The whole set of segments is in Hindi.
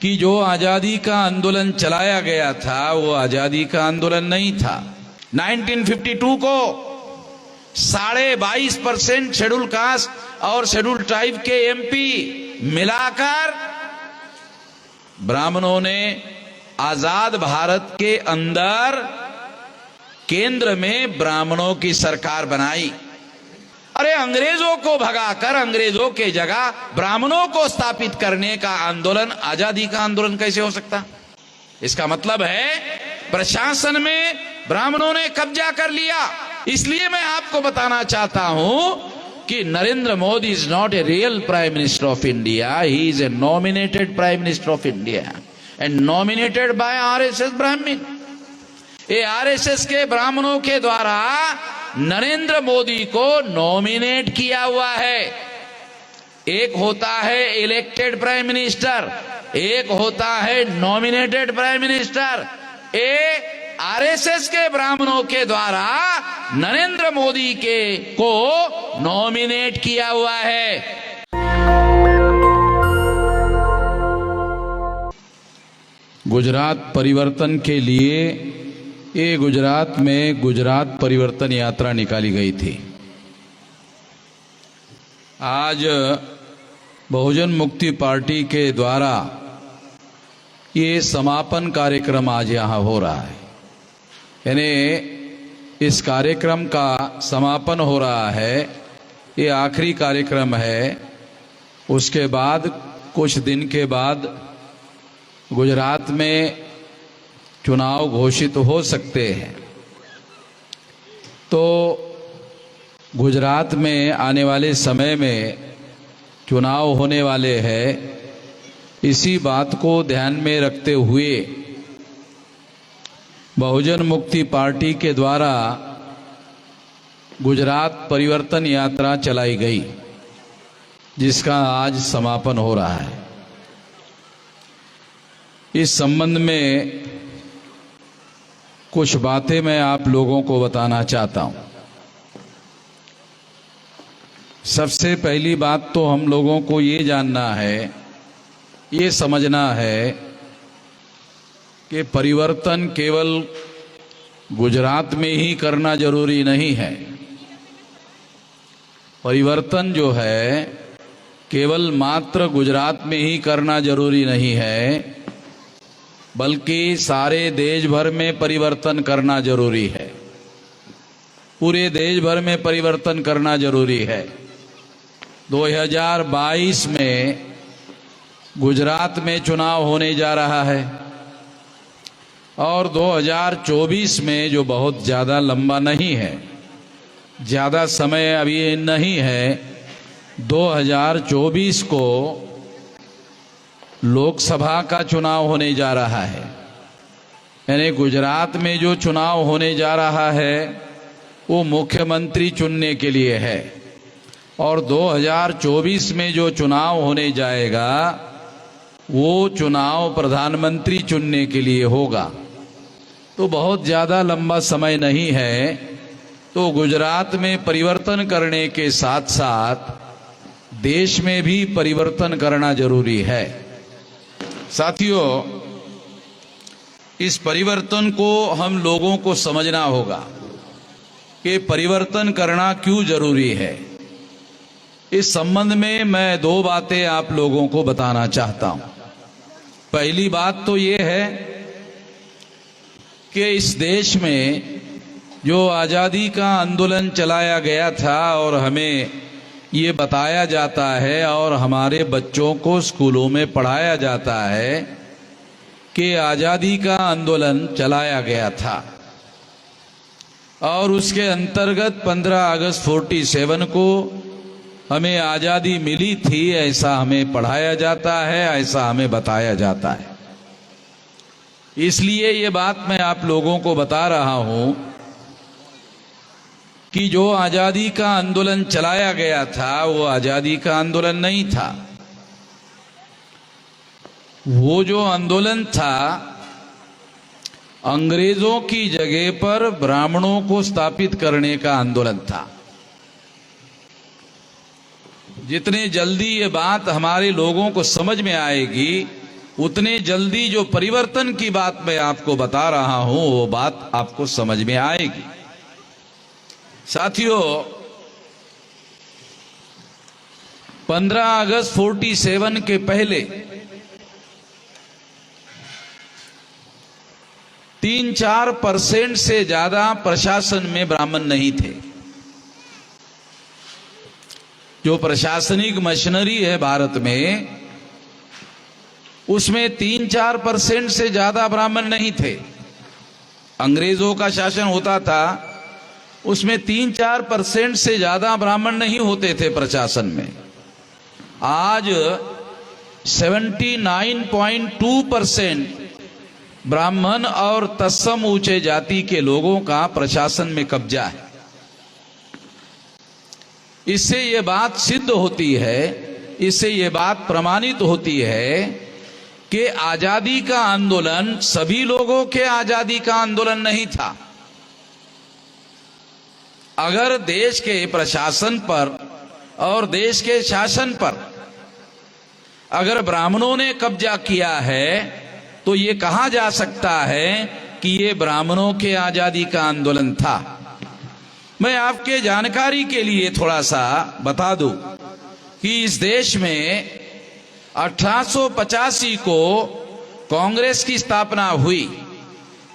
कि जो आजादी का आंदोलन चलाया गया था वो आजादी का आंदोलन नहीं था। 1952 को 22.5% शेड्यूल कास्ट और शेड्यूल ट्राइब के एमपी मिलाकर ब्राह्मणों ने आजाद भारत के अंदर केंद्र में ब्राह्मणों की सरकार बनाई। अरे अंग्रेजों को भगाकर अंग्रेजों के जगह ब्राह्मणों को स्थापित करने का आंदोलन आजादी का आंदोलन कैसे हो सकता? इसका मतलब है प्रशासन में ब्राह्मणों ने कब्जा कर लिया। इसलिए मैं आपको बताना चाहता हूं कि Narendra Modi is not a real prime minister of India, he is a nominated prime minister of India and nominated by RSS ब्राह्मण। ये आरएसएस के ब्राह्मणों के द्वारा नरेंद्र मोदी को नॉमिनेट किया हुआ है। एक होता है इलेक्टेड प्राइम मिनिस्टर, एक होता है नॉमिनेटेड प्राइम मिनिस्टर। ये आरएसएस के ब्राह्मणों के द्वारा नरेंद्र मोदी के को नॉमिनेट किया हुआ है। गुजरात परिवर्तन के लिए ये गुजरात में गुजरात परिवर्तन यात्रा निकाली गई थी। आज बहुजन मुक्ति पार्टी के द्वारा ये समापन कार्यक्रम आज यहाँ हो रहा है, यानी इस कार्यक्रम का समापन हो रहा है। ये आखिरी कार्यक्रम है। उसके बाद कुछ दिन के बाद गुजरात में चुनाव घोषित हो सकते हैं। तो गुजरात में आने वाले समय में चुनाव होने वाले हैं। इसी बात को ध्यान में रखते हुए बहुजन मुक्ति पार्टी के द्वारा गुजरात परिवर्तन यात्रा चलाई गई, जिसका आज समापन हो रहा है। इस संबंध में कुछ बातें मैं आप लोगों को बताना चाहता हूं। सबसे पहली बात तो हम लोगों को ये जानना है, ये समझना है कि परिवर्तन केवल गुजरात में ही करना जरूरी नहीं है। परिवर्तन जो है केवल मात्र गुजरात में ही करना जरूरी नहीं है, बल्कि सारे देश भर में परिवर्तन करना जरूरी है। पूरे देश भर में परिवर्तन करना जरूरी है। 2022 में गुजरात में चुनाव होने जा रहा है और 2024 में, जो बहुत ज़्यादा लंबा नहीं है, ज़्यादा समय अभी नहीं है, 2024 को लोकसभा का चुनाव होने जा रहा है। यानी गुजरात में जो चुनाव होने जा रहा है वो मुख्यमंत्री चुनने के लिए है, और 2024 में जो चुनाव होने जाएगा वो चुनाव प्रधानमंत्री चुनने के लिए होगा। तो बहुत ज़्यादा लंबा समय नहीं है। तो गुजरात में परिवर्तन करने के साथ साथ देश में भी परिवर्तन करना जरूरी है। साथियों, इस परिवर्तन को हम लोगों को समझना होगा कि परिवर्तन करना क्यों जरूरी है। इस संबंध में मैं दो बातें आप लोगों को बताना चाहता हूं। पहली बात तो ये है कि इस देश में जो आज़ादी का आंदोलन चलाया गया था और हमें ये बताया जाता है और हमारे बच्चों को स्कूलों में पढ़ाया जाता है कि आज़ादी का आंदोलन चलाया गया था और उसके अंतर्गत 15 अगस्त 47 को हमें आज़ादी मिली थी, ऐसा हमें पढ़ाया जाता है, ऐसा हमें बताया जाता है। इसलिए ये बात मैं आप लोगों को बता रहा हूं कि जो आज़ादी का आंदोलन चलाया गया था वो आज़ादी का आंदोलन नहीं था। वो जो आंदोलन था अंग्रेजों की जगह पर ब्राह्मणों को स्थापित करने का आंदोलन था। जितने जल्दी ये बात हमारे लोगों को समझ में आएगी उतने जल्दी जो परिवर्तन की बात मैं आपको बता रहा हूं वो बात आपको समझ में आएगी। साथियों, 15 अगस्त 47 के पहले 3-4% से ज्यादा प्रशासन में ब्राह्मण नहीं थे। जो प्रशासनिक मशीनरी है भारत में, उसमें 3-4% से ज्यादा ब्राह्मण नहीं थे। अंग्रेजों का शासन होता था, उसमें 3-4% से ज्यादा ब्राह्मण नहीं होते थे प्रशासन में। आज 79.2% ब्राह्मण और तत्सम ऊंचे जाति के लोगों का प्रशासन में कब्जा है। इससे यह बात सिद्ध होती है, इससे यह बात प्रमाणित होती है कि आजादी का आंदोलन सभी लोगों के आजादी का आंदोलन नहीं था। अगर देश के प्रशासन पर और देश के शासन पर अगर ब्राह्मणों ने कब्जा किया है तो ये कहा जा सकता है कि ये ब्राह्मणों के आजादी का आंदोलन था। मैं आपके जानकारी के लिए थोड़ा सा बता दूं कि इस देश में 1885 को कांग्रेस की स्थापना हुई।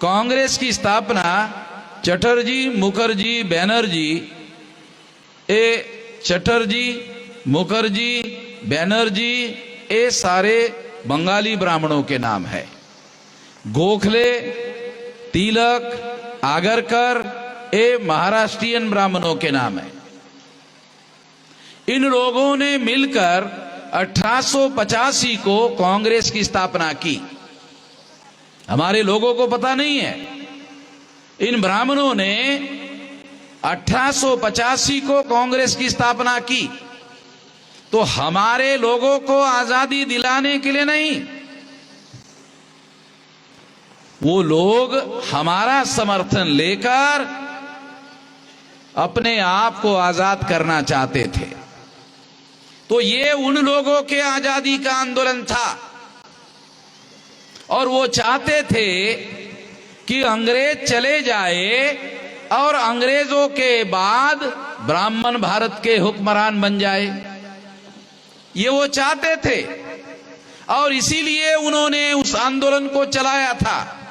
कांग्रेस की स्थापना चटर्जी, मुखर्जी, बैनर्जी, चटर्जी, मुखर्जी, बैनर्जी, ये सारे बंगाली ब्राह्मणों के नाम है। गोखले, तिलक, आगरकर, ये महाराष्ट्रियन ब्राह्मणों के नाम है। इन लोगों ने मिलकर 1885 को कांग्रेस की स्थापना की। हमारे लोगों को पता नहीं है, इन ब्राह्मणों ने 1885 को कांग्रेस की स्थापना की। तो हमारे लोगों को आजादी दिलाने के लिए नहीं, वो लोग हमारा समर्थन लेकर अपने आप को आजाद करना चाहते थे। तो ये उन लोगों के आजादी का आंदोलन था और वो चाहते थे कि अंग्रेज चले जाए और अंग्रेजों के बाद ब्राह्मण भारत के हुक्मरान बन जाए, ये वो चाहते थे। और इसीलिए उन्होंने उस आंदोलन को चलाया था।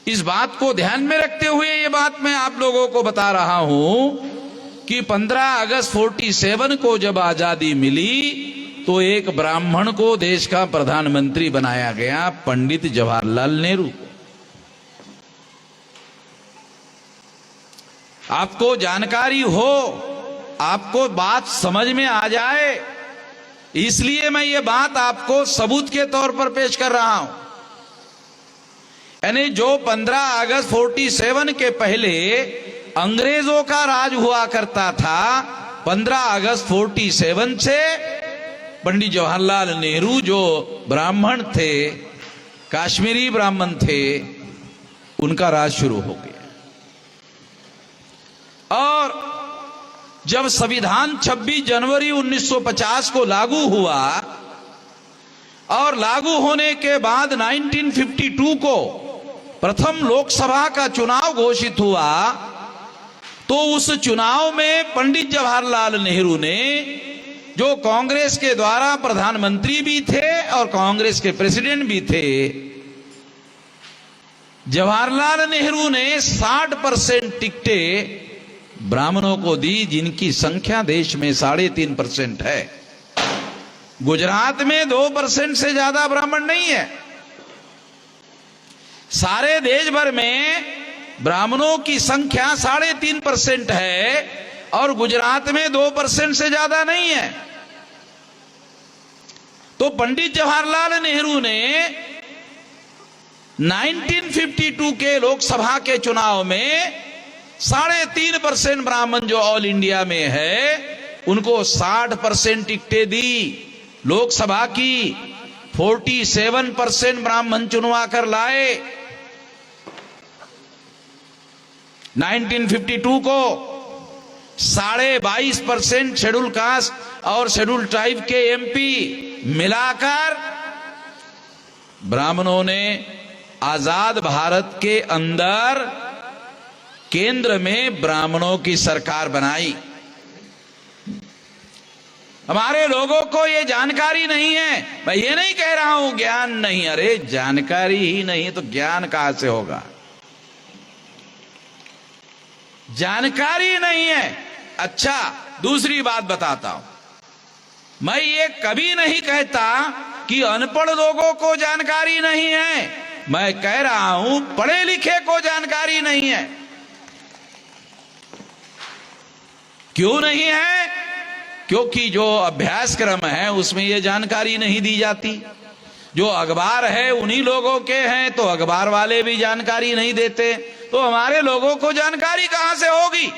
इस बात को ध्यान में रखते हुए ये बात मैं आप लोगों को बता रहा हूं कि 15 अगस्त 47 को जब आजादी मिली तो एक ब्राह्मण को देश का प्रधानमंत्री बनाया गया, पंडित जवाहरलाल नेहरू। आपको जानकारी हो, आपको बात समझ में आ जाए, इसलिए मैं ये बात आपको सबूत के तौर पर पेश कर रहा हूं। यानी जो 15 अगस्त 47 के पहले अंग्रेजों का राज हुआ करता था, 15 अगस्त 47 से पंडित जवाहरलाल नेहरू जो ब्राह्मण थे, काश्मीरी ब्राह्मण थे, उनका राज शुरू हो गया। और जब संविधान 26 जनवरी 1950 को लागू हुआ और लागू होने के बाद 1952 को प्रथम लोकसभा का चुनाव घोषित हुआ, तो उस चुनाव में पंडित जवाहरलाल नेहरू ने, जो कांग्रेस के द्वारा प्रधानमंत्री भी थे और कांग्रेस के प्रेसिडेंट भी थे, जवाहरलाल नेहरू ने 60% टिकटें ब्राह्मणों को दी, जिनकी संख्या देश में 3.5% है। गुजरात में 2% से ज्यादा ब्राह्मण नहीं है। सारे देश भर में ब्राह्मणों की संख्या 3.5% है और गुजरात में 2% से ज्यादा नहीं है। तो पंडित जवाहरलाल नेहरू ने 1952 के लोकसभा के चुनाव में 3.5% ब्राह्मण जो ऑल इंडिया में है, उनको 60% टिकटें दी लोकसभा की। 47% ब्राह्मण चुनवा कर लाए। 1952 को 22.5% शेड्यूल कास्ट और शेड्यूल ट्राइब के एमपी मिलाकर ब्राह्मणों ने आजाद भारत के अंदर केंद्र में ब्राह्मणों की सरकार बनाई। हमारे लोगों को ये जानकारी नहीं है। मैं ये नहीं कह रहा हूं ज्ञान नहीं, अरे जानकारी ही नहीं तो ज्ञान कहां से होगा? जानकारी नहीं है। अच्छा, दूसरी बात बताता हूं, मैं ये कभी नहीं कहता कि अनपढ़ लोगों को जानकारी नहीं है। मैं कह रहा हूं पढ़े लिखे को जानकारी नहीं है। क्यों नहीं है? क्योंकि जो अभ्यासक्रम है उसमें यह जानकारी नहीं दी जाती। जो अखबार है उन्हीं लोगों के हैं, तो अखबार वाले भी जानकारी नहीं देते, तो हमारे लोगों को जानकारी कहां से होगी?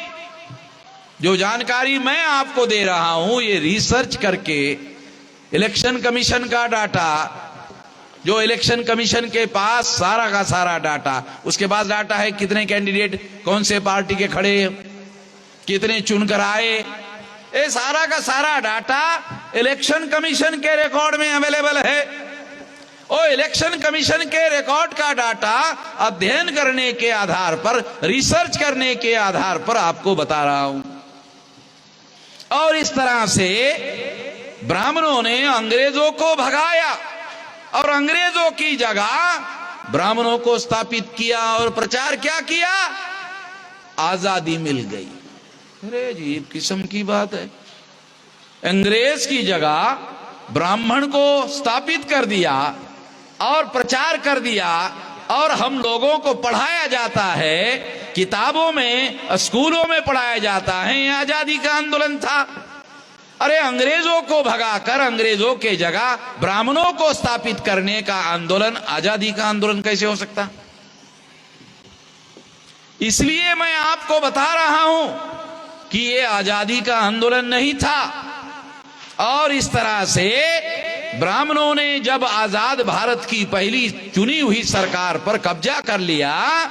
जो जानकारी मैं आपको दे रहा हूं ये रिसर्च करके, इलेक्शन कमीशन का डाटा, जो इलेक्शन कमीशन के पास सारा का सारा डाटा, उसके पास डाटा है कितने कैंडिडेट कौन से पार्टी के खड़े, कितने चुनकर आए, ये सारा का सारा डाटा इलेक्शन कमीशन के रिकॉर्ड में अवेलेबल है। और इलेक्शन कमीशन के रिकॉर्ड का डाटा अध्ययन करने के आधार पर, रिसर्च करने के आधार पर आपको बता रहा हूं। और इस तरह से ब्राह्मणों ने अंग्रेजों को भगाया और अंग्रेजों की जगह ब्राह्मणों को स्थापित किया और प्रचार क्या किया? आजादी मिल गई। अरे अजीब किस्म की बात है। अंग्रेज की जगह ब्राह्मण को स्थापित कर दिया और प्रचार कर दिया, और हम लोगों को पढ़ाया जाता है, किताबों में, स्कूलों में पढ़ाया जाता है यह आजादी का आंदोलन था। अरे अंग्रेजों को भगाकर अंग्रेजों के जगह ब्राह्मणों को स्थापित करने का आंदोलन आजादी का आंदोलन कैसे हो सकता? इसलिए मैं आपको बता रहा हूं कि यह आजादी का आंदोलन नहीं था। और इस तरह से ब्राह्मणों ने जब आजाद भारत की पहली चुनी हुई सरकार पर कब्जा कर लिया,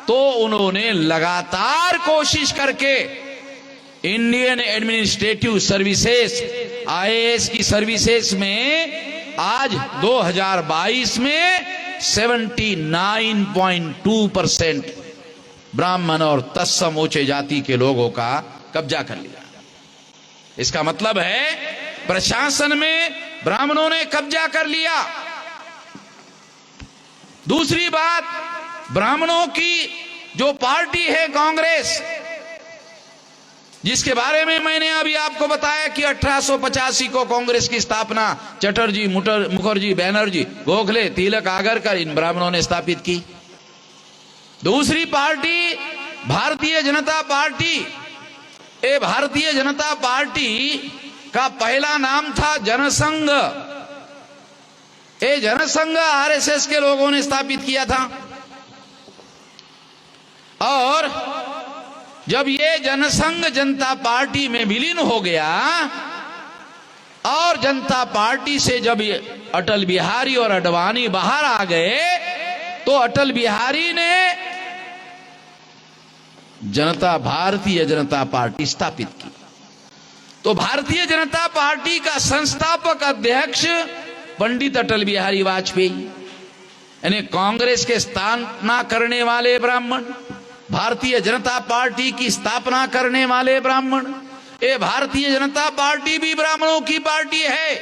तो उन्होंने लगातार कोशिश करके इंडियन एडमिनिस्ट्रेटिव सर्विसेज, आईएएस की सर्विसेज में आज 2022 में 79.2% ब्राह्मण और तत्समूचे जाति के लोगों का कब्जा कर लिया। इसका मतलब है प्रशासन में ब्राह्मणों ने कब्जा कर लिया। दूसरी बात, ब्राह्मणों की जो पार्टी है कांग्रेस, जिसके बारे में मैंने अभी आपको बताया कि 1885 को कांग्रेस की स्थापना चटर्जी, मुखर्जी, बैनर्जी, गोखले, तिलक, आगरकर, इन ब्राह्मणों ने स्थापित की। दूसरी पार्टी भारतीय जनता पार्टी। ये भारतीय जनता पार्टी का पहला नाम था जनसंघ। ये जनसंघ आरएसएस के लोगों ने स्थापित किया था। और जब ये जनसंघ जनता पार्टी में विलीन हो गया और जनता पार्टी से जब अटल बिहारी और आडवाणी बाहर आ गए, तो अटल बिहारी ने भारतीय जनता पार्टी स्थापित की। तो भारतीय जनता पार्टी का संस्थापक अध्यक्ष पंडित अटल बिहारी वाजपेयी, यानी कांग्रेस के स्थापना करने वाले ब्राह्मण, भारतीय जनता पार्टी की स्थापना करने वाले ब्राह्मण। ये भारतीय जनता पार्टी भी ब्राह्मणों की पार्टी है।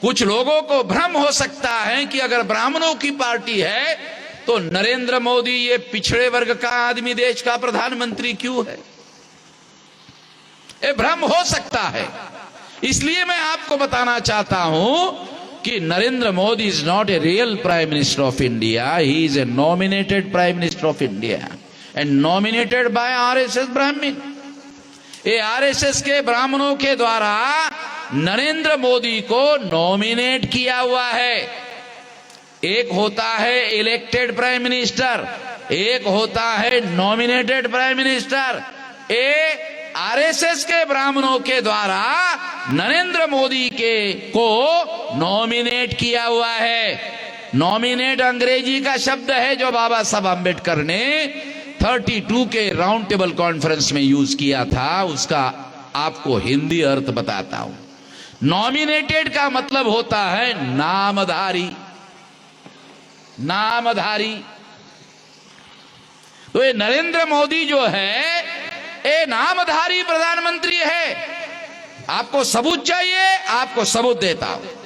कुछ लोगों को भ्रम हो सकता है कि अगर ब्राह्मणों की पार्टी है तो नरेंद्र मोदी ये पिछड़े वर्ग का आदमी देश का प्रधानमंत्री क्यों है? ये भ्रम हो सकता है। इसलिए मैं आपको बताना चाहता हूं कि Narendra Modi is not a real prime minister of India, he is a nominated prime minister of India and nominated by RSS ब्राह्मण। ये आरएसएस के ब्राह्मणों के द्वारा नरेंद्र मोदी को नॉमिनेट किया हुआ है। एक होता है इलेक्टेड प्राइम मिनिस्टर, एक होता है नॉमिनेटेड प्राइम मिनिस्टर। ये आरएसएस के ब्राह्मणों के द्वारा नरेंद्र मोदी को नॉमिनेट किया हुआ है। नॉमिनेट अंग्रेजी का शब्द है जो बाबा साहब अम्बेडकर ने 32 के राउंड टेबल कॉन्फ्रेंस में यूज किया था। उसका आपको हिंदी अर्थ बताता हूं। नॉमिनेटेड का मतलब होता है नामधारी, नामधारी। तो ये नरेंद्र मोदी जो है ये नामधारी प्रधानमंत्री है। आपको सबूत चाहिए, आपको सबूत देता हूं।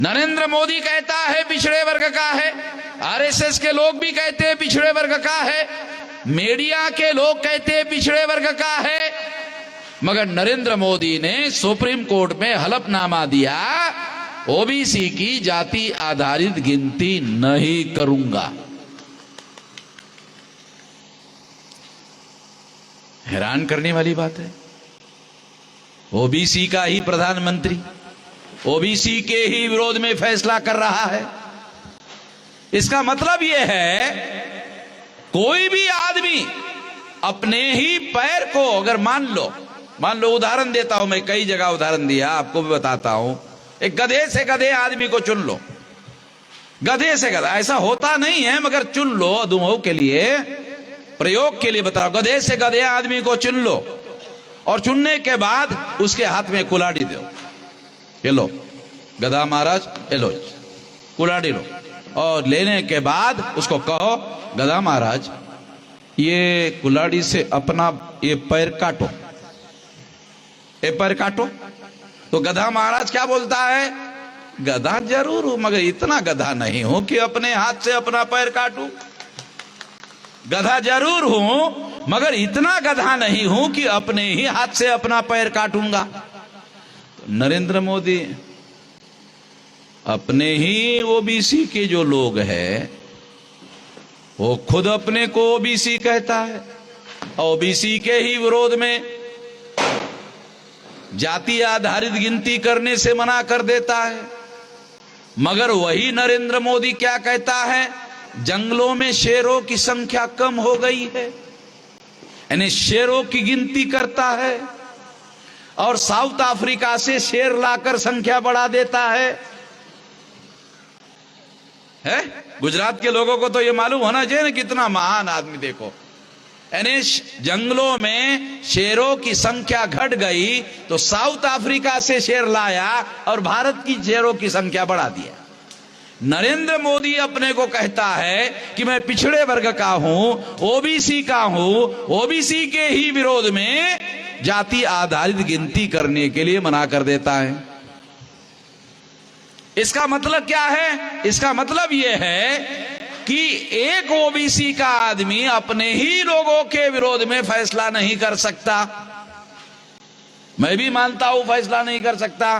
नरेंद्र मोदी कहता है पिछड़े वर्ग का है, आरएसएस के लोग भी कहते हैं पिछड़े वर्ग का है, मीडिया के लोग कहते हैं पिछड़े वर्ग का है, मगर नरेंद्र मोदी ने सुप्रीम कोर्ट में हलफनामा दिया, ओबीसी की जाति आधारित गिनती नहीं करूंगा। हैरान करने वाली बात है। ओबीसी का ही प्रधानमंत्री ओबीसी के ही विरोध में फैसला कर रहा है। इसका मतलब यह है कोई भी आदमी अपने ही पैर को अगर मान लो उदाहरण देता हूं, मैं कई जगह उदाहरण दिया, आपको भी बताता हूं। एक गधे से गधे आदमी को चुन लो, गधे से गधा, ऐसा होता नहीं है मगर चुन लो, अधूमों के लिए प्रयोग के लिए बताओ। गधे से गधे आदमी को चुन लो और चुनने के बाद उसके हाथ में कुल्हाड़ी दो, ये लो गधा महाराज, ये लो कुल्हाड़ी लो, और लेने के बाद उसको कहो गधा महाराज ये कुल्हाड़ी से अपना ये पैर काटो, ये पैर काटो। तो गधा महाराज क्या बोलता है? गधा जरूर हूं मगर इतना गधा नहीं हूं कि अपने हाथ से अपना पैर काटूं। गधा जरूर हूं मगर इतना गधा नहीं हूं कि अपने ही हाथ से अपना पैर काटूंगा। तो नरेंद्र मोदी अपने ही ओबीसी के जो लोग हैं वो खुद अपने को ओबीसी कहता है, ओबीसी के ही विरोध में जाति आधारित गिनती करने से मना कर देता है। मगर वही नरेंद्र मोदी क्या कहता है? जंगलों में शेरों की संख्या कम हो गई है, यानी शेरों की गिनती करता है और साउथ अफ्रीका से शेर लाकर संख्या बढ़ा देता है? गुजरात के लोगों को तो यह मालूम होना चाहिए ना, कितना महान आदमी। देखो, यानी जंगलों में शेरों की संख्या घट गई तो साउथ अफ्रीका से शेर लाया और भारत की शेरों की संख्या बढ़ा दिया। नरेंद्र मोदी अपने को कहता है कि मैं पिछड़े वर्ग का हूं, ओबीसी का हूं, ओबीसी के ही विरोध में जाति आधारित गिनती करने के लिए मना कर देता है। इसका मतलब क्या है? इसका मतलब यह है कि एक ओबीसी का आदमी अपने ही लोगों के विरोध में फैसला नहीं कर सकता। मैं भी मानता हूं फैसला नहीं कर सकता,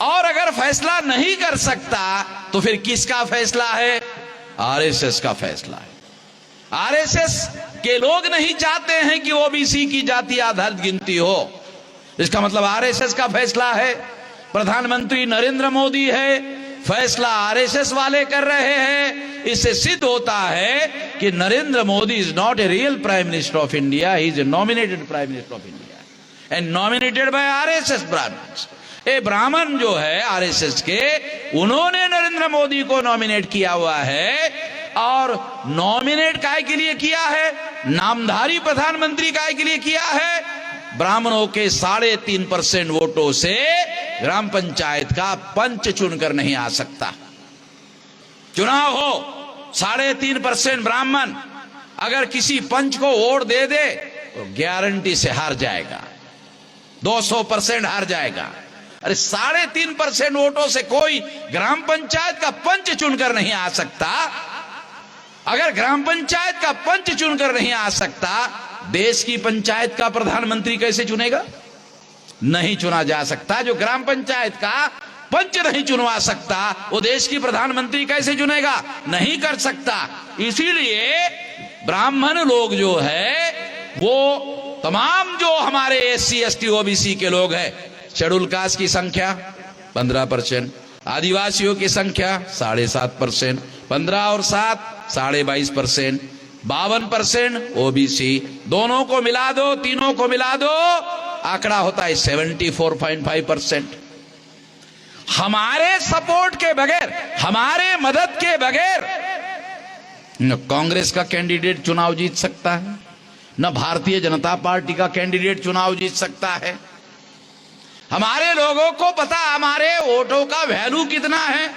और अगर फैसला नहीं कर सकता तो फिर किसका फैसला है? आरएसएस का फैसला है। आरएसएस के लोग नहीं चाहते हैं कि ओबीसी की जाति आधारित गिनती हो। इसका मतलब आरएसएस का फैसला है, प्रधानमंत्री नरेंद्र मोदी है, फैसला आरएसएस वाले कर रहे हैं। इससे सिद्ध होता है कि Narendra Modi is not a real prime minister of India, he is a nominated prime minister of India and nominated by RSS Brahmins. ये ब्राह्मण जो है आरएसएस के, उन्होंने नरेंद्र मोदी को नॉमिनेट किया हुआ है। और नॉमिनेट काहे के लिए किया है? नामधारी प्रधानमंत्री काहे के लिए किया है? ब्राह्मणों के 3.5% वोटों से ग्राम पंचायत का पंच चुनकर नहीं आ सकता। चुनाव हो 3.5% ब्राह्मण अगर किसी पंच को वोट दे दे तो गारंटी से हार जाएगा, 200% हार जाएगा। अरे 3.5% वोटों से कोई ग्राम पंचायत का पंच चुनकर नहीं आ सकता। अगर ग्राम पंचायत का पंच चुनकर नहीं आ सकता, देश की पंचायत का प्रधानमंत्री कैसे चुनेगा? नहीं चुना जा सकता। जो ग्राम पंचायत का पंच नहीं चुनवा सकता वो देश की प्रधानमंत्री कैसे चुनेगा? नहीं कर सकता। इसीलिए ब्राह्मण लोग जो है वो तमाम जो हमारे एससी एसटी ओबीसी के लोग हैं, शेड्यूल कास्ट की संख्या 15%, आदिवासियों की संख्या 7.5%, 15 और 7 22%, 52% ओबीसी, दोनों को मिला दो, तीनों को मिला दो, आंकड़ा होता है 74.5%। हमारे सपोर्ट के बगैर, हमारे मदद के बगैर न कांग्रेस का कैंडिडेट चुनाव जीत सकता है, न भारतीय जनता पार्टी का कैंडिडेट चुनाव जीत सकता है। हमारे लोगों को पता हमारे वोटों का वैल्यू कितना है।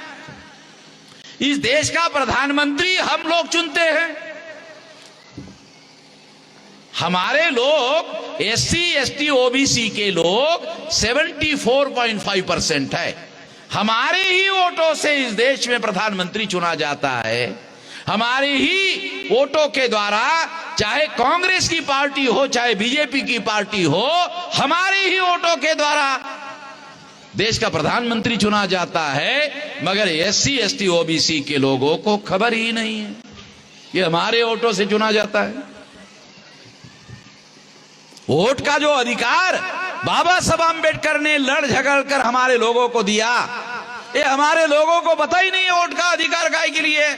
इस देश का प्रधानमंत्री हम लोग चुनते हैं। हमारे लोग एससी एसटी ओबीसी के लोग 74.5% है। हमारे ही वोटों से इस देश में प्रधानमंत्री चुना जाता है। हमारे ही वोटों के द्वारा, चाहे कांग्रेस की पार्टी हो चाहे बीजेपी की पार्टी हो, हमारे ही वोटों के द्वारा देश का प्रधानमंत्री चुना जाता है। मगर एससी एसटी ओबीसी के लोगों को खबर ही नहीं है कि हमारे वोटों से चुना जाता है। वोट का जो अधिकार बाबा साहब आंबेडकर ने लड़ झगड़ कर हमारे लोगों को दिया, ये हमारे लोगों को पता ही नहीं है वोट का अधिकार काहे के लिए।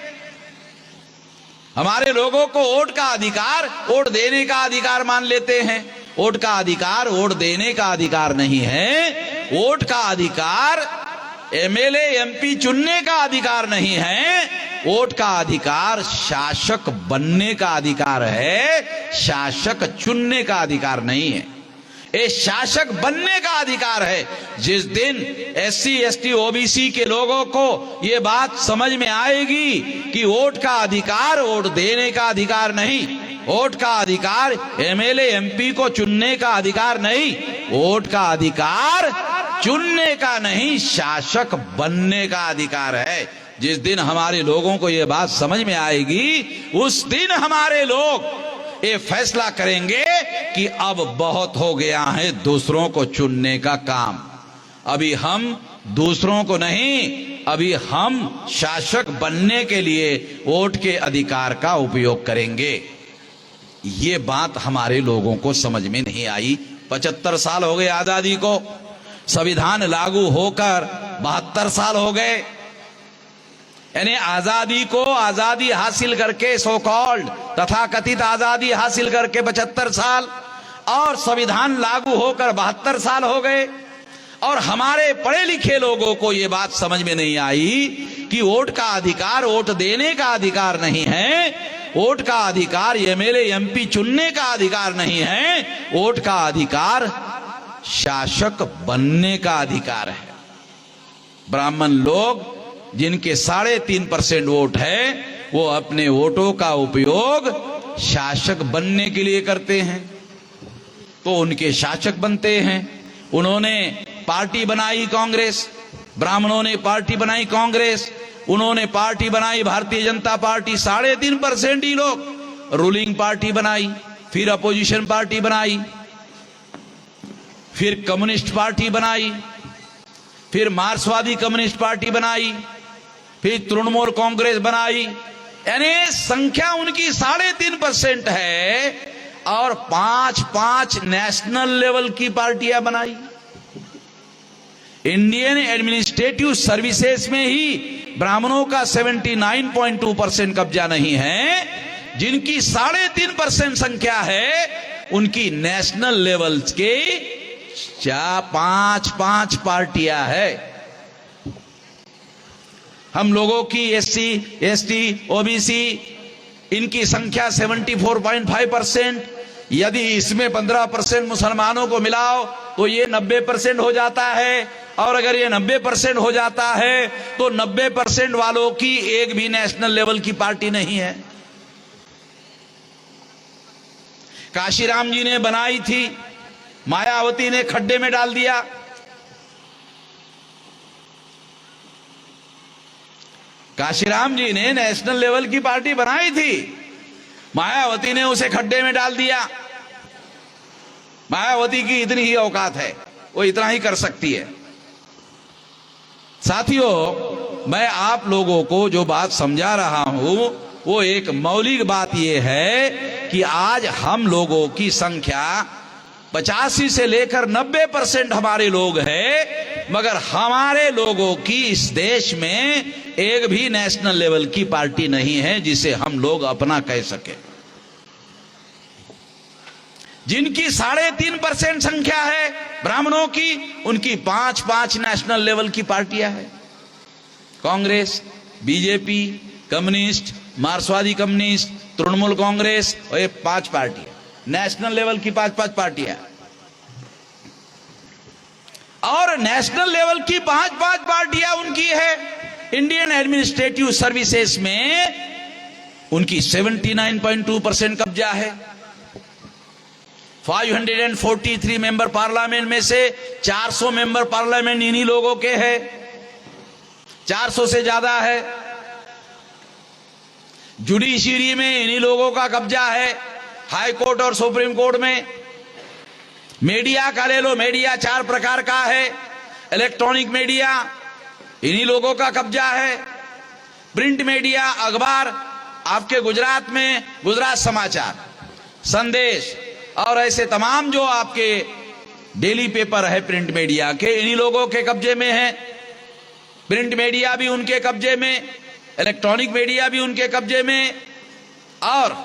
हमारे लोगों को वोट का अधिकार वोट देने का अधिकार मान लेते हैं। वोट का अधिकार वोट देने का अधिकार नहीं है। वोट का अधिकार एमएलए एमपी चुनने का अधिकार नहीं है। वोट का अधिकार शासक बनने का अधिकार है, शासक चुनने का अधिकार नहीं है। ये शासक बनने का अधिकार है। जिस दिन एससी एसटी ओबीसी के लोगों को ये बात समझ में आएगी कि वोट का अधिकार वोट देने का अधिकार नहीं, वोट का अधिकार एमएलए एमपी को चुनने का अधिकार नहीं, वोट का अधिकार चुनने का नहीं, शासक बनने का अधिकार है। जिस दिन हमारे लोगों को यह बात समझ में आएगी, उस दिन हमारे लोग ये फैसला करेंगे कि अब बहुत हो गया है दूसरों को चुनने का काम। अभी हम दूसरों को नहीं, अभी हम शासक बनने के लिए वोट के अधिकार का उपयोग करेंगे। ये बात हमारे लोगों को समझ में नहीं आई। 75 साल हो गए आजादी को, संविधान लागू होकर 72 साल हो गए। यानी आजादी को आजादी हासिल करके, सो कॉल्ड तथा कथित आजादी हासिल करके 75 साल, और संविधान लागू होकर 72 साल हो गए। और हमारे पढ़े लिखे लोगों को यह बात समझ में नहीं आई कि वोट का अधिकार वोट देने का अधिकार नहीं है, वोट का अधिकार एमएलए एमपी चुनने का अधिकार नहीं है, वोट का अधिकार शासक बनने का अधिकार है। ब्राह्मण लोग जिनके 3.5% वोट है, वो अपने वोटों का उपयोग शासक बनने के लिए करते हैं, तो उनके शासक बनते हैं। उन्होंने पार्टी बनाई कांग्रेस, ब्राह्मणों ने पार्टी बनाई कांग्रेस, उन्होंने पार्टी बनाई भारतीय जनता पार्टी, 3.5% ही लोग रूलिंग पार्टी बनाई, फिर अपोजिशन पार्टी बनाई, फिर कम्युनिस्ट पार्टी बनाई, फिर मार्क्सवादी कम्युनिस्ट पार्टी बनाई, फिर तृणमूल कांग्रेस बनाई। यानी संख्या उनकी 3.5% है, और 5 नेशनल लेवल की पार्टियां बनाई। इंडियन एडमिनिस्ट्रेटिव सर्विसेज में ही ब्राह्मणों का 79.2% कब्जा नहीं है। जिनकी 3.5% संख्या है, उनकी नेशनल लेवल के 5 पार्टियां है। हम लोगों की एससी एसटी ओबीसी इनकी संख्या 74.5%। यदि इसमें 15% मुसलमानों को मिलाओ तो ये 90% हो जाता है, और अगर ये 90% हो जाता है तो 90% वालों की एक भी नेशनल लेवल की पार्टी नहीं है। काशीराम जी ने बनाई थी, मायावती ने खड्डे में डाल दिया। काशीराम जी ने नेशनल लेवल की पार्टी बनाई थी, मायावती ने उसे खड्डे में डाल दिया। मायावती की इतनी ही औकात है, वो इतना ही कर सकती है। साथियों, मैं आप लोगों को जो बात समझा रहा हूं वो एक मौलिक बात यह है कि आज हम लोगों की संख्या 85 से लेकर 90% हमारे लोग हैं, मगर हमारे लोगों की इस देश में एक भी नेशनल लेवल की पार्टी नहीं है जिसे हम लोग अपना कह सके। जिनकी 3.5% संख्या है ब्राह्मणों की, उनकी 5 नेशनल लेवल की पार्टियां हैं। कांग्रेस, बीजेपी, कम्युनिस्ट, मार्क्सवादी कम्युनिस्ट, तृणमूल कांग्रेस, और ये 5 पार्टियां नेशनल लेवल की 5 पार्टियां। और नेशनल लेवल की 5 पार्टियां उनकी है इंडियन एडमिनिस्ट्रेटिव सर्विसेज में उनकी 79.2% कब्जा है। 543 मेंबर पार्लियामेंट में से 400 मेंबर पार्लियामेंट इन्हीं लोगों के हैं, 400 से ज्यादा है। जुडिशरी में इन्हीं लोगों का कब्जा है, हाई कोर्ट और सुप्रीम कोर्ट में। मीडिया का ले लो, मीडिया 4 प्रकार का है। इलेक्ट्रॉनिक मीडिया इन्हीं लोगों का कब्जा है। प्रिंट मीडिया, अखबार, आपके गुजरात में गुजरात समाचार, संदेश और ऐसे तमाम जो आपके डेली पेपर है प्रिंट मीडिया के, इन्हीं लोगों के कब्जे में है। प्रिंट मीडिया भी उनके कब्जे में, इलेक्ट्रॉनिक मीडिया भी उनके कब्जे में। और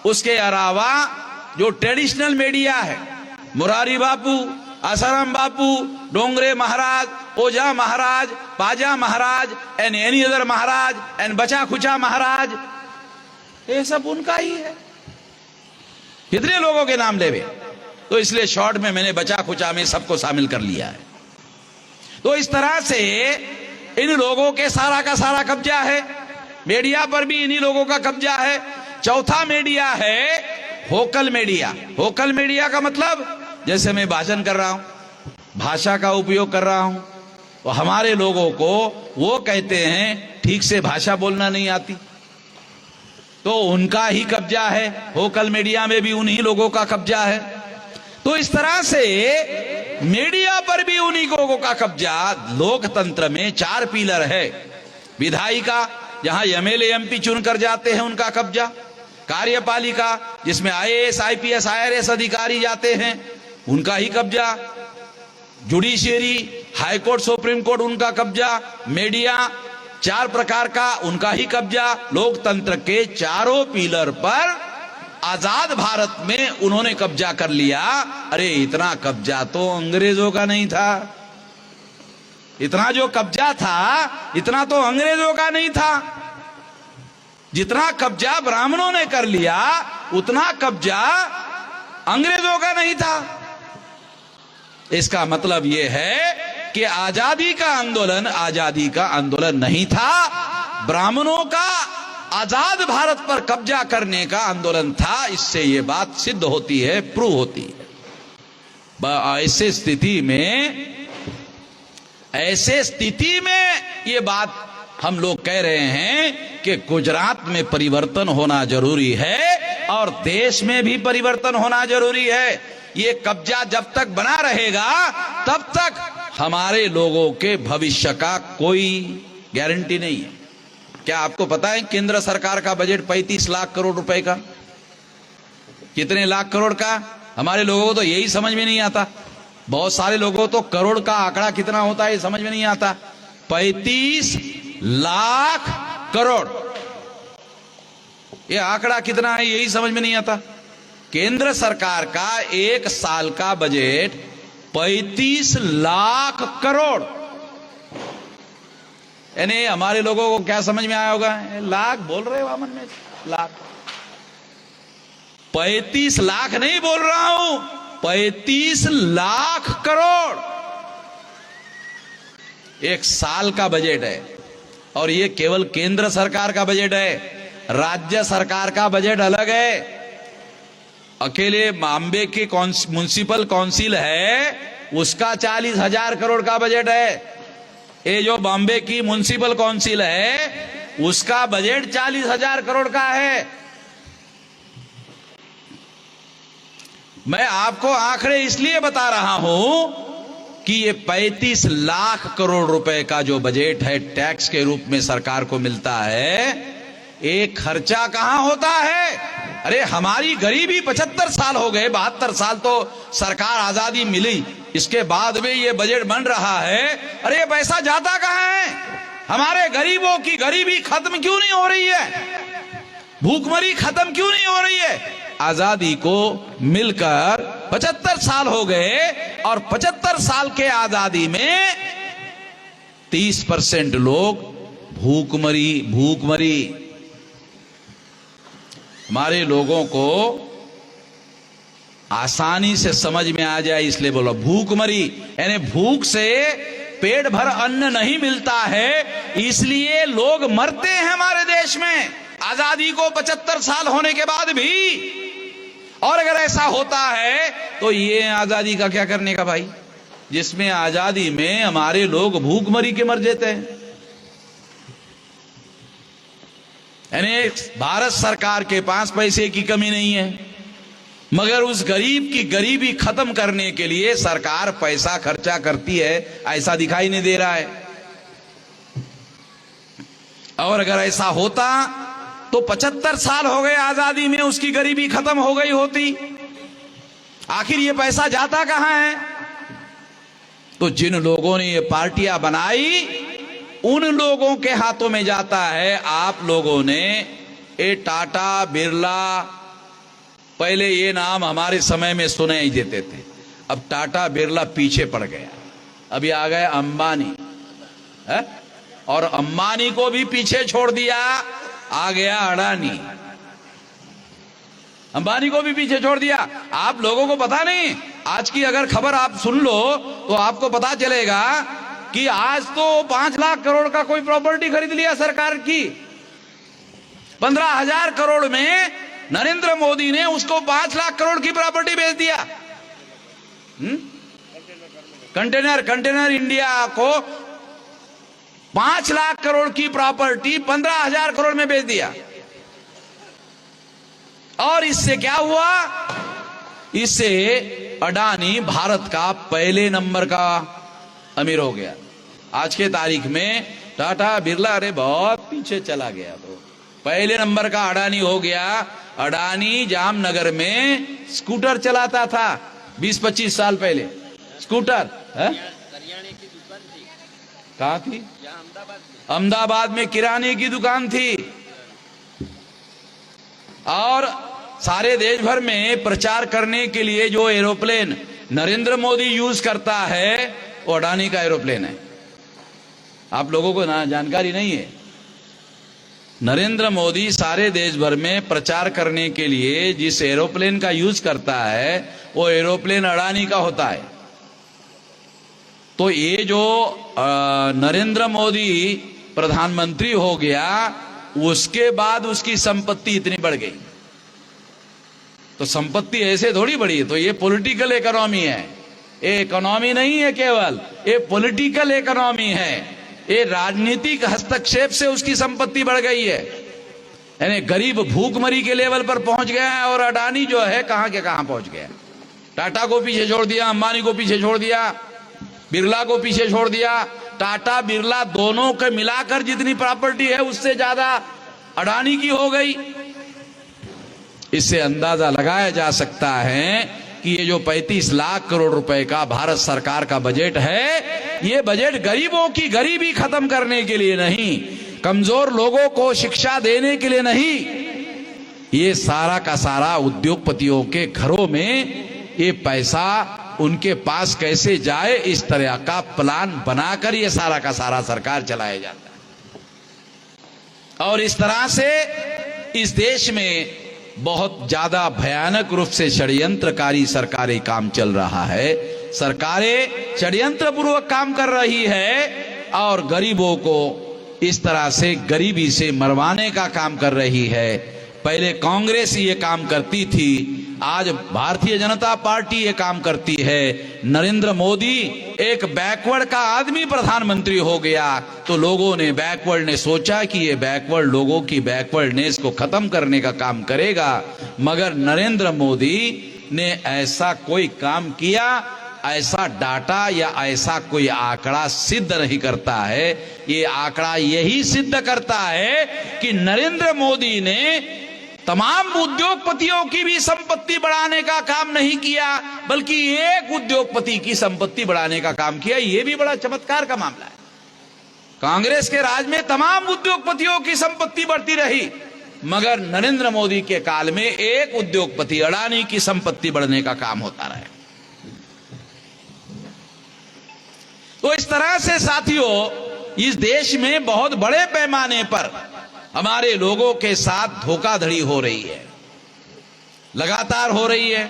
उसके अलावा जो ट्रेडिशनल मीडिया है, मुरारी बापू, आसाराम बापू, डोंगरे महाराज, ओझा महाराज, पाजा Maharaj and any other Maharaj and बचा खुचा महाराज, ये सब उनका ही है। कितने लोगों के नाम लेवे, तो इसलिए शॉर्ट में मैंने बचा खुचा में सबको शामिल कर लिया है। तो इस तरह से इन लोगों के सारा का सारा कब्जा है। मीडिया पर भी इन्हीं लोगों का कब्जा है। चौथा मीडिया है होकल मीडिया। होकल मीडिया का मतलब, जैसे मैं भाषण कर रहा हूं, भाषा का उपयोग कर रहा हूं, तो हमारे लोगों को वो कहते हैं ठीक से भाषा बोलना नहीं आती, तो उनका ही कब्जा है। होकल मीडिया में भी उन्हीं लोगों का कब्जा है। तो इस तरह से मीडिया पर भी उन्हीं लोगों का कब्जा। लोकतंत्र में 4 पिलर है। विधायिका, जहां एमएलए एमपी चुनकर जाते हैं, उनका कब्जा। कार्यपालिका, जिसमें आईएएस आईपीएस आईआरएस अधिकारी जाते हैं, उनका ही कब्जा। जुडिशियरी, हाईकोर्ट सुप्रीम कोर्ट, उनका कब्जा। मीडिया 4 प्रकार का, उनका ही कब्जा। लोकतंत्र के चारों पिलर पर आजाद भारत में उन्होंने कब्जा कर लिया। अरे इतना कब्जा तो अंग्रेजों का नहीं था। इतना जो कब्जा था, इतना तो अंग्रेजों का नहीं था। जितना कब्जा ब्राह्मणों ने कर लिया, उतना कब्जा अंग्रेजों का नहीं था। इसका मतलब यह है कि आजादी का आंदोलन नहीं था, ब्राह्मणों का आजाद भारत पर कब्जा करने का आंदोलन था। इससे यह बात सिद्ध होती है, प्रूव होती है। ऐसे स्थिति में यह बात हम लोग कह रहे हैं कि गुजरात में परिवर्तन होना जरूरी है और देश में भी परिवर्तन होना जरूरी है। ये कब्जा जब तक बना रहेगा, तब तक हमारे लोगों के भविष्य का कोई गारंटी नहीं है। क्या आपको पता है केंद्र सरकार का बजट 35 लाख करोड़ रुपए का? कितने लाख करोड़ का? हमारे लोगों को तो यही समझ में नहीं आता। बहुत सारे लोगों को तो करोड़ का आंकड़ा कितना होता है ये समझ में नहीं आता। 35 लाख करोड़, ये आंकड़ा कितना है यही समझ में नहीं आता। केंद्र सरकार का 1 साल का बजट 35 लाख करोड़, यानी हमारे लोगों को क्या समझ में आया होगा? लाख बोल रहे हो मन में, लाख। 35 लाख नहीं बोल रहा हूं, 35 लाख करोड़ 1 साल का बजट है। और ये केवल केंद्र सरकार का बजट है, राज्य सरकार का बजट अलग है। अकेले बॉम्बे की म्युनिसिपल काउंसिल है, उसका 40,000 करोड़ का बजट है। ये जो बॉम्बे की म्युनिसिपल काउंसिल है, उसका बजट 40,000 करोड़ का है। मैं आपको आंकड़े इसलिए बता रहा हूं कि ये 35 लाख करोड़ रुपए का जो बजट है टैक्स के रूप में सरकार को मिलता है, एक खर्चा कहां होता है? अरे हमारी गरीबी 75 साल हो गए, 72 साल तो सरकार आजादी मिली, इसके बाद में ये बजट बन रहा है। अरे पैसा जाता कहां है? हमारे गरीबों की गरीबी खत्म क्यों नहीं हो रही है? भूखमरी खत्म क्यों नहीं हो रही है? आजादी को मिलकर 75 साल हो गए और 75 साल के आजादी में 30% लोग भूखमरी। हमारे लोगों को आसानी से समझ में आ जाए इसलिए बोलो भूखमरी, यानी भूख से पेट भर अन्न नहीं मिलता है, इसलिए लोग मरते हैं हमारे देश में आजादी को 75 साल होने के बाद भी। और अगर ऐसा होता है तो ये आजादी का क्या करने का भाई, जिसमें आजादी में हमारे लोग भूखमरी के मर जाते हैं। यानी भारत सरकार के पास पैसे की कमी नहीं है, मगर उस गरीब की गरीबी खत्म करने के लिए सरकार पैसा खर्चा करती है, ऐसा दिखाई नहीं दे रहा है। और अगर ऐसा होता तो 75 साल हो गए आजादी में, उसकी गरीबी खत्म हो गई होती। आखिर ये पैसा जाता कहां है? तो जिन लोगों ने ये पार्टियां बनाई उन लोगों के हाथों में जाता है। आप लोगों ने ये टाटा बिरला, पहले ये नाम हमारे समय में सुने ही देते थे, अब टाटा बिरला पीछे पड़ गया, अभी आ गए अंबानी है? और अंबानी को भी पीछे छोड़ दिया, आ गया अडानी। अंबानी को भी पीछे छोड़ दिया। आप लोगों को पता नहीं, आज की अगर खबर आप सुन लो तो आपको पता चलेगा कि आज तो 5 लाख करोड़ का कोई प्रॉपर्टी खरीद लिया सरकार की। 15,000 करोड़ में नरेंद्र मोदी ने उसको 5 लाख करोड़ की प्रॉपर्टी बेच दिया। कंटेनर इंडिया को 5 लाख करोड़ की प्रॉपर्टी 15,000 करोड़ में बेच दिया। और इससे क्या हुआ? इससे अडानी भारत का पहले नंबर का अमीर हो गया। आज के तारीख में टाटा बिरला अरे बहुत पीछे चला गया, तो पहले नंबर का अडानी हो गया। अडानी जामनगर में स्कूटर चलाता था 20-25 साल पहले। स्कूटर है? कहाँ थी? अहमदाबाद में किराने की दुकान थी। और सारे देश भर में प्रचार करने के लिए जो एरोप्लेन नरेंद्र मोदी यूज करता है वो अडानी का एरोप्लेन है। आप लोगों को ना जानकारी नहीं है। नरेंद्र मोदी सारे देश भर में प्रचार करने के लिए जिस एरोप्लेन का यूज करता है वो एरोप्लेन अडानी का होता है। तो ये जो नरेंद्र मोदी प्रधानमंत्री हो गया, उसके बाद उसकी संपत्ति इतनी बढ़ गई। तो संपत्ति ऐसे थोड़ी बढ़ी, तो ये पॉलिटिकल इकोनॉमी है। ये इकोनॉमी नहीं है केवल, ये पॉलिटिकल इकोनॉमी है। ये राजनीतिक हस्तक्षेप से उसकी संपत्ति बढ़ गई है। यानी गरीब भूखमरी के लेवल पर पहुंच गया है। और अडानी जो है कहां के कहां पहुंच गया। टाटा को पीछे छोड़ दिया, अंबानी को पीछे छोड़ दिया, बिरला को पीछे छोड़ दिया। टाटा बिरला दोनों के मिलाकर जितनी प्रॉपर्टी है उससे ज्यादा अडानी की हो गई। इससे अंदाजा लगाया जा सकता है कि ये जो 35 लाख करोड़ रुपए का भारत सरकार का बजट है, ये बजट गरीबों की गरीबी खत्म करने के लिए नहीं, कमजोर लोगों को शिक्षा देने के लिए नहीं, ये सारा का सारा उद्योगपतियों के घरों में ये पैसा उनके पास कैसे जाए, इस तरह का प्लान बनाकर ये सारा का सारा सरकार चलाया जाता है। और इस तरह से इस देश में बहुत ज्यादा भयानक रूप से षड्यंत्रकारी सरकारी काम चल रहा है। सरकारें षड्यंत्र पूर्वक काम कर रही है और गरीबों को इस तरह से गरीबी से मरवाने का काम कर रही है। पहले कांग्रेस ये काम करती थी, आज भारतीय जनता पार्टी ये काम करती है। नरेंद्र मोदी एक बैकवर्ड का आदमी प्रधानमंत्री हो गया तो लोगों ने बैकवर्ड ने सोचा कि ये बैकवर्ड लोगों की बैकवर्डनेस को खत्म करने का काम करेगा, मगर नरेंद्र मोदी ने ऐसा कोई काम किया, ऐसा डाटा या ऐसा कोई आंकड़ा सिद्ध नहीं करता है। ये आंकड़ा यही सिद्ध करता है कि नरेंद्र मोदी ने तमाम उद्योगपतियों की भी संपत्ति बढ़ाने का काम नहीं किया, बल्कि एक उद्योगपति की संपत्ति बढ़ाने का काम किया। यह भी बड़ा चमत्कार का मामला है। कांग्रेस के राज में तमाम उद्योगपतियों की संपत्ति बढ़ती रही, मगर नरेंद्र मोदी के काल में एक उद्योगपति अडानी की संपत्ति बढ़ने का काम होता रहा। तो इस तरह से साथियों, इस देश में बहुत बड़े पैमाने पर हमारे लोगों के साथ धोखाधड़ी हो रही है, लगातार हो रही है।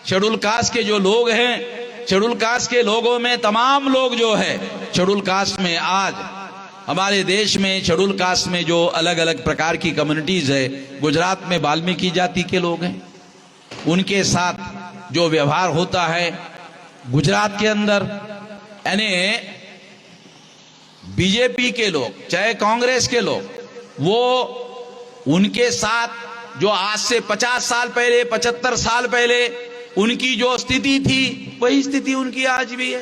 शेड्यूल कास्ट के जो लोग हैं, शेड्यूल कास्ट के लोगों में तमाम लोग जो है शेड्यूल कास्ट में, आज हमारे देश में शेड्यूल कास्ट में जो अलग अलग प्रकार की कम्युनिटीज है, गुजरात में वाल्मीकि जाति के लोग हैं, उनके साथ जो व्यवहार होता है गुजरात के अंदर, यानी बीजेपी के लोग चाहे कांग्रेस के लोग, वो उनके साथ जो आज से 50 साल पहले 75 साल पहले उनकी जो स्थिति थी वही स्थिति उनकी आज भी है।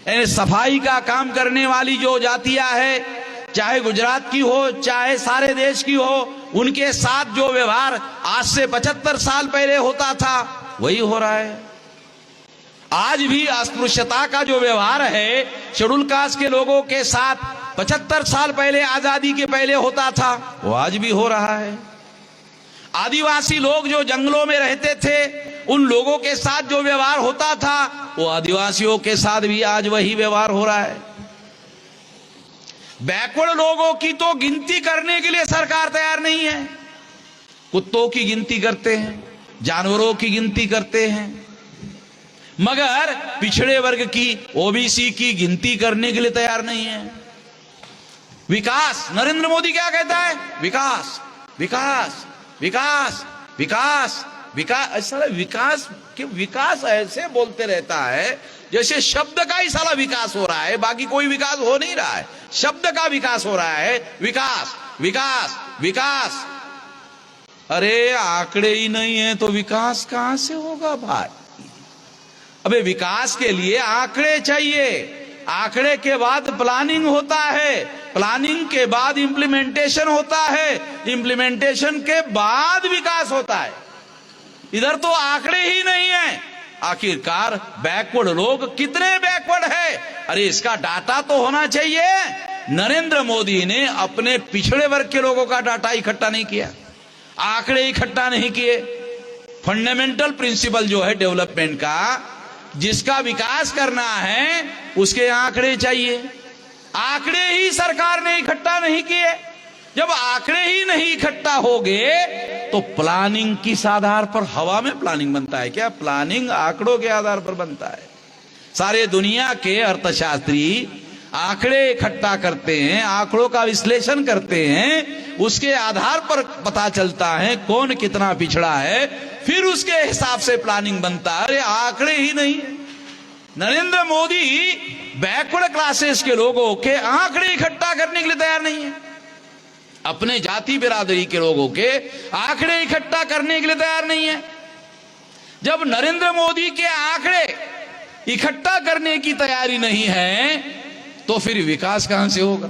यानी सफाई का काम करने वाली जो जातियां है, चाहे गुजरात की हो चाहे सारे देश की हो, उनके साथ जो व्यवहार आज से 75 साल पहले होता था वही हो रहा है। आज भी अस्पृश्यता का जो व्यवहार है शेड्यूल कास्ट के लोगों के साथ 75 साल पहले, आजादी के पहले होता था, वो आज भी हो रहा है। आदिवासी लोग जो जंगलों में रहते थे, उन लोगों के साथ जो व्यवहार होता था वो आदिवासियों के साथ भी आज वही व्यवहार हो रहा है। बैकवर्ड लोगों की तो गिनती करने के लिए सरकार तैयार नहीं है। कुत्तों की गिनती करते हैं, जानवरों की गिनती करते हैं, मगर पिछड़े वर्ग की, ओबीसी की गिनती करने के लिए तैयार नहीं है। विकास, नरेंद्र मोदी क्या कहता है? विकास विकास विकास विकास विकास। ऐसा विकास के विकास ऐसे बोलते रहता है जैसे शब्द का ही साला विकास हो रहा है, बाकी कोई विकास हो नहीं रहा है, शब्द का विकास हो रहा है। विकास विकास विकास। अरे आंकड़े ही नहीं है तो विकास कहां से होगा भाई? अबे विकास के लिए आंकड़े चाहिए, आंकड़े के बाद प्लानिंग होता है, प्लानिंग के बाद इंप्लीमेंटेशन होता है, इंप्लीमेंटेशन के बाद विकास होता है। इधर तो आंकड़े ही नहीं है। आखिरकार बैकवर्ड लोग कितने बैकवर्ड है? अरे इसका डाटा तो होना चाहिए। नरेंद्र मोदी ने अपने पिछड़े वर्ग के लोगों का डाटा इकट्ठा नहीं किया, आंकड़े इकट्ठा नहीं किए। फंडामेंटल प्रिंसिपल जो है डेवलपमेंट का, जिसका विकास करना है उसके आंकड़े चाहिए। आंकड़े ही सरकार ने इकट्ठा नहीं किए। जब आंकड़े ही नहीं इकट्ठा होंगे तो प्लानिंग किस आधार पर? हवा में प्लानिंग बनता है क्या? प्लानिंग आंकड़ों के आधार पर बनता है। सारे दुनिया के अर्थशास्त्री आंकड़े इकट्ठा करते हैं, आंकड़ों का विश्लेषण करते हैं, उसके आधार पर पता चलता है कौन कितना पिछड़ा है, फिर उसके हिसाब से प्लानिंग बनता है। अरे आंकड़े ही नहीं। नरेंद्र मोदी बैकवर्ड क्लासेस के लोगों के आंकड़े इकट्ठा करने के लिए तैयार नहीं है, अपने जाति बिरादरी के लोगों के आंकड़े इकट्ठा करने के लिए तैयार नहीं है। जब नरेंद्र मोदी के आंकड़े इकट्ठा करने की तैयारी नहीं है तो फिर विकास कहां से होगा?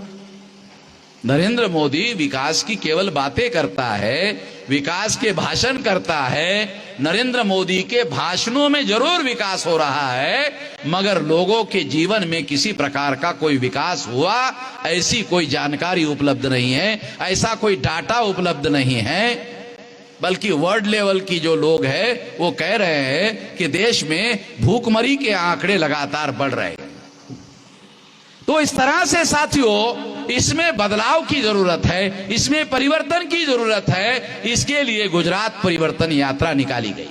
नरेंद्र मोदी विकास की केवल बातें करता है, विकास के भाषण करता है। नरेंद्र मोदी के भाषणों में जरूर विकास हो रहा है, मगर लोगों के जीवन में किसी प्रकार का कोई विकास हुआ ऐसी कोई जानकारी उपलब्ध नहीं है, ऐसा कोई डाटा उपलब्ध नहीं है। बल्कि वर्ल्ड लेवल की जो लोग हैं वो कह रहे हैं कि देश में भूखमरी के आंकड़े लगातार बढ़ रहे हैं। तो इस तरह से साथियों इसमें बदलाव की जरूरत है, इसमें परिवर्तन की जरूरत है। इसके लिए गुजरात परिवर्तन यात्रा निकाली गई।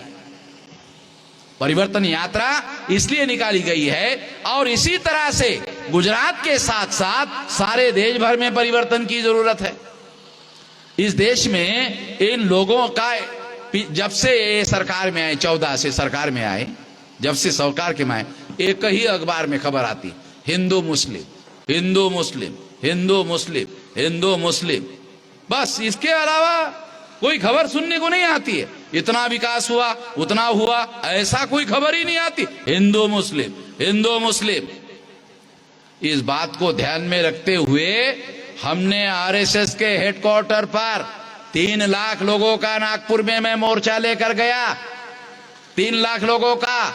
परिवर्तन यात्रा इसलिए निकाली गई है और इसी तरह से गुजरात के साथ साथ सारे देश भर में परिवर्तन की जरूरत है। इस देश में इन लोगों का जब से ये सरकार में आए, 14 से सरकार में आए, जब से सरकार के में आए, एक ही अखबार में खबर आती, हिंदू मुस्लिम हिंदू मुस्लिम हिंदू मुस्लिम हिंदू मुस्लिम। बस इसके अलावा कोई खबर सुनने को नहीं आती है। इतना विकास हुआ, उतना हुआ, ऐसा कोई खबर ही नहीं आती। हिंदू मुस्लिम हिंदू मुस्लिम। इस बात को ध्यान में रखते हुए हमने आरएसएस के हेडक्वार्टर पर 3 लाख लोगों का नागपुर में मैं मोर्चा लेकर गया, 3 लाख लोगों का।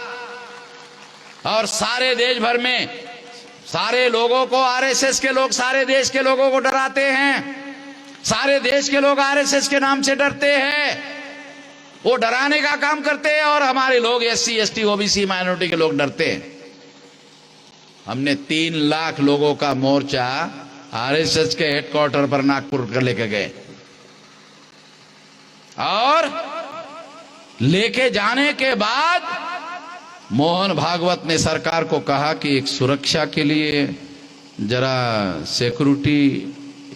और सारे देश भर में सारे लोगों को, आरएसएस के लोग सारे देश के लोगों को डराते हैं, सारे देश के लोग आरएसएस के नाम से डरते हैं, वो डराने का काम करते हैं और हमारे लोग एससी एसटी ओबीसी माइनॉरिटी के लोग डरते हैं। हमने 3 लाख लोगों का मोर्चा आरएसएस के हेडक्वार्टर पर नागपुर कर लेके गए और लेके जाने के बाद मोहन भागवत ने सरकार को कहा कि एक सुरक्षा के लिए जरा सिक्योरिटी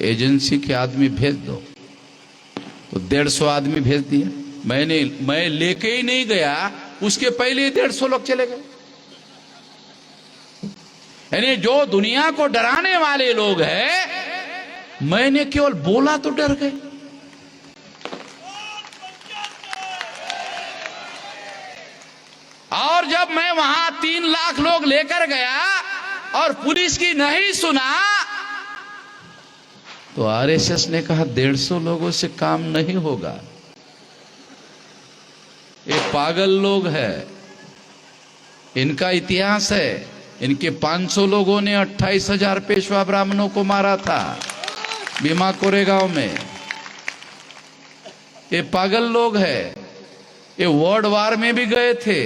एजेंसी के आदमी भेज दो, तो 150 आदमी भेज दिया। मैं लेके ही नहीं गया, उसके पहले ही 150 लोग चले गए। यानी जो दुनिया को डराने वाले लोग हैं, मैंने केवल बोला तो डर गए। और जब मैं वहां 3 लाख लोग लेकर गया और पुलिस की नहीं सुना, तो आरएसएस ने कहा 150 लोगों से काम नहीं होगा, ये पागल लोग हैं, इनका इतिहास है। इनके 500 लोगों ने 28,000 पेशवा ब्राह्मणों को मारा था भीमा कोरेगांव में। ये पागल लोग हैं। ये वर्ल्ड वार में भी गए थे,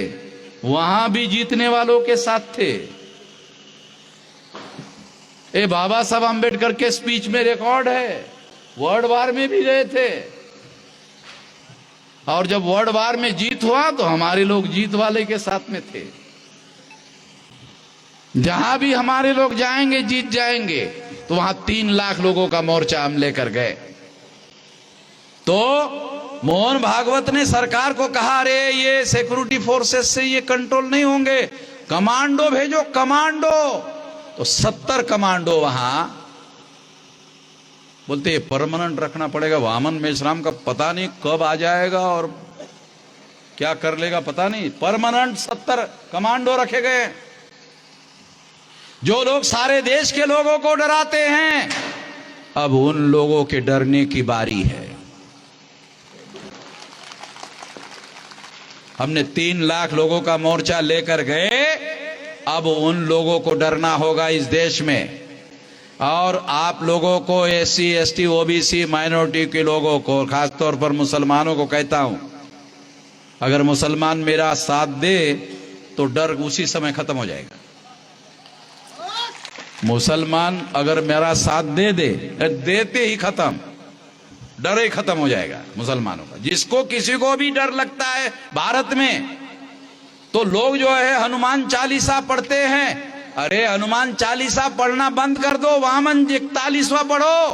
वहां भी जीतने वालों के साथ थे। ये बाबा साहब अंबेडकर के स्पीच में रिकॉर्ड है, वर्ल्ड वार में भी गए थे। और जब वर्ल्ड वार में जीत हुआ तो हमारे लोग जीत वाले के साथ में थे। जहां भी हमारे लोग जाएंगे जीत जाएंगे। तो वहां 3 लाख लोगों का मोर्चा हम लेकर गए। तो मोहन भागवत ने सरकार को कहा, अरे ये सिक्योरिटी फोर्सेस से ये कंट्रोल नहीं होंगे, कमांडो भेजो, कमांडो। तो 70 कमांडो वहां। बोलते परमानेंट रखना पड़ेगा, वामन मेश्राम का पता नहीं कब आ जाएगा और क्या कर लेगा पता नहीं। परमानेंट 70 कमांडो रखे गए, जो लोग सारे देश के लोगों को डराते हैं। अब उन लोगों के डरने की बारी है। हमने 3 लाख लोगों का मोर्चा लेकर गए, अब उन लोगों को डरना होगा इस देश में। और आप लोगों को, एससी एसटी ओबीसी माइनॉरिटी के लोगों को, खासतौर पर मुसलमानों को कहता हूं, अगर मुसलमान मेरा साथ दे तो डर उसी समय खत्म हो जाएगा। मुसलमान अगर मेरा साथ दे दे, देते ही खत्म, डर ही खत्म हो जाएगा मुसलमानों का। जिसको किसी को भी डर लगता है भारत में, तो लोग जो है हनुमान चालीसा पढ़ते हैं। अरे हनुमान चालीसा पढ़ना बंद कर दो, वामन 41वां पढ़ो,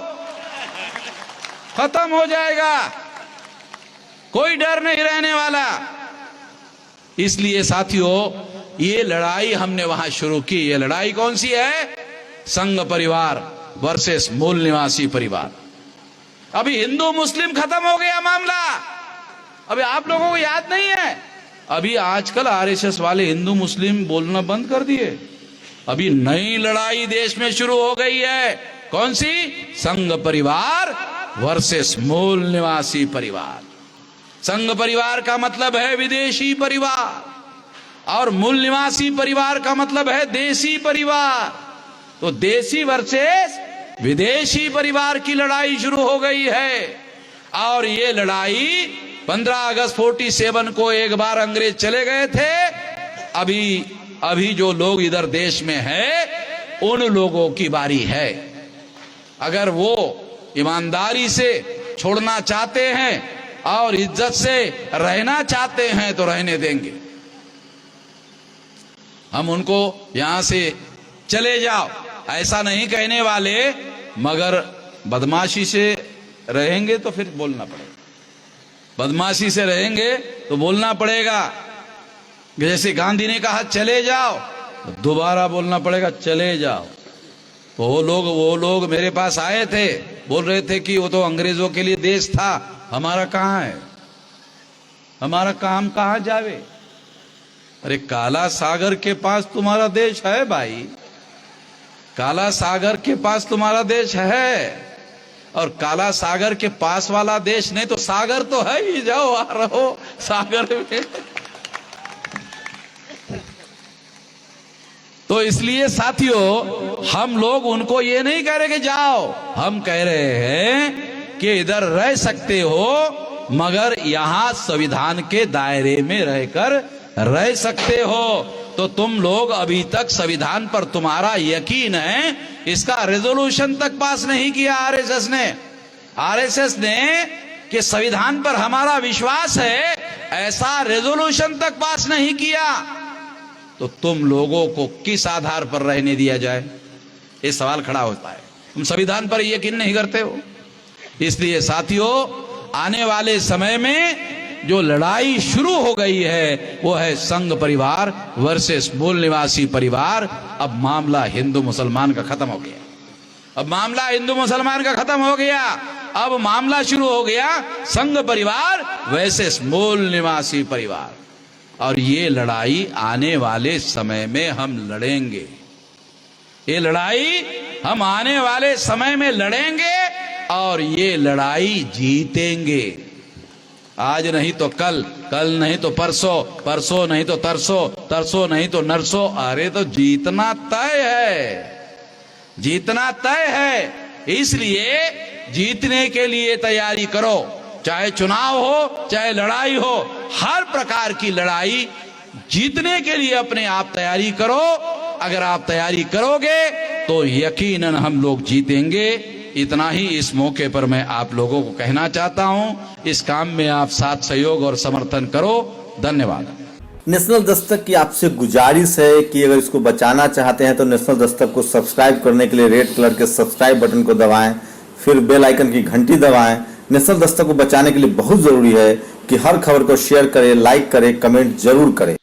खत्म हो जाएगा, कोई डर नहीं रहने वाला। इसलिए साथियों, ये लड़ाई हमने वहां शुरू की। ये लड़ाई कौन सी है? संघ परिवार वर्सेस मूल निवासी परिवार। अभी हिंदू मुस्लिम खत्म हो गया मामला। अभी आप लोगों को याद नहीं है, अभी आजकल आरएसएस वाले हिंदू मुस्लिम बोलना बंद कर दिए। अभी नई लड़ाई देश में शुरू हो गई है। कौन सी? संघ परिवार वर्सेस मूल निवासी परिवार। संघ परिवार का मतलब है विदेशी परिवार और मूल निवासी परिवार का मतलब है देसी परिवार। तो देसी वर्सेस विदेशी परिवार की लड़ाई शुरू हो गई है। और ये लड़ाई 15 अगस्त 47 को एक बार अंग्रेज चले गए थे। अभी जो लोग इधर देश में हैं, उन लोगों की बारी है। अगर वो ईमानदारी से छोड़ना चाहते हैं और इज्जत से रहना चाहते हैं तो रहने देंगे। हम उनको यहां से चले जाओ ऐसा नहीं कहने वाले, मगर बदमाशी से रहेंगे तो फिर बोलना पड़ेगा। बदमाशी से रहेंगे तो बोलना पड़ेगा। जैसे गांधी ने कहा चले जाओ, तो दोबारा बोलना पड़ेगा चले जाओ। तो वो लोग मेरे पास आए थे, बोल रहे थे कि वो तो अंग्रेजों के लिए देश था, हमारा कहां है, हमारा काम कहां जावे। अरे काला सागर के पास तुम्हारा देश है भाई, काला सागर के पास तुम्हारा देश है। और काला सागर के पास वाला देश नहीं तो सागर तो है ही, जाओ आ रहो सागर में। तो इसलिए साथियों, हम लोग उनको ये नहीं कह रहे कि जाओ, हम कह रहे हैं कि इधर रह सकते हो, मगर यहां संविधान के दायरे में रहकर रह सकते हो। तो तुम लोग अभी तक संविधान पर तुम्हारा यकीन है, इसका रेजोल्यूशन तक पास नहीं किया आरएसएस ने कि संविधान पर हमारा विश्वास है, ऐसा रेजोल्यूशन तक पास नहीं किया। तो तुम लोगों को किस आधार पर रहने दिया जाए, ये सवाल खड़ा होता है। तुम संविधान पर यकीन नहीं करते हो। इसलिए साथियों, आने वाले समय में जो लड़ाई शुरू हो गई है वो है संघ परिवार वर्सेस मूल निवासी परिवार। अब मामला हिंदू मुसलमान का खत्म हो गया। अब मामला हिंदू मुसलमान का खत्म हो गया। अब मामला शुरू हो गया संघ परिवार वर्सेस मूल निवासी परिवार। और ये लड़ाई आने वाले समय में हम लड़ेंगे। ये लड़ाई हम आने वाले समय में लड़ेंगे और ये लड़ाई जीतेंगे। आज नहीं तो कल, कल नहीं तो परसों, परसों नहीं तो तरसों, तरसों नहीं तो नरसों। अरे तो जीतना तय है, जीतना तय है। इसलिए जीतने के लिए तैयारी करो। चाहे चुनाव हो, चाहे लड़ाई हो, हर प्रकार की लड़ाई जीतने के लिए अपने आप तैयारी करो। अगर आप तैयारी करोगे तो यकीनन हम लोग जीतेंगे। इतना ही इस मौके पर मैं आप लोगों को कहना चाहता हूं। इस काम में आप साथ सहयोग और समर्थन करो। धन्यवाद। नेशनल दस्तक की आपसे गुजारिश है कि अगर इसको बचाना चाहते हैं तो नेशनल दस्तक को सब्सक्राइब करने के लिए रेड कलर के सब्सक्राइब बटन को दबाएं, फिर बेल आइकन की घंटी दबाएं। नेशनल दस्तक को बचाने के लिए बहुत जरूरी है कि हर खबर को शेयर करें, लाइक करें, कमेंट जरूर करें।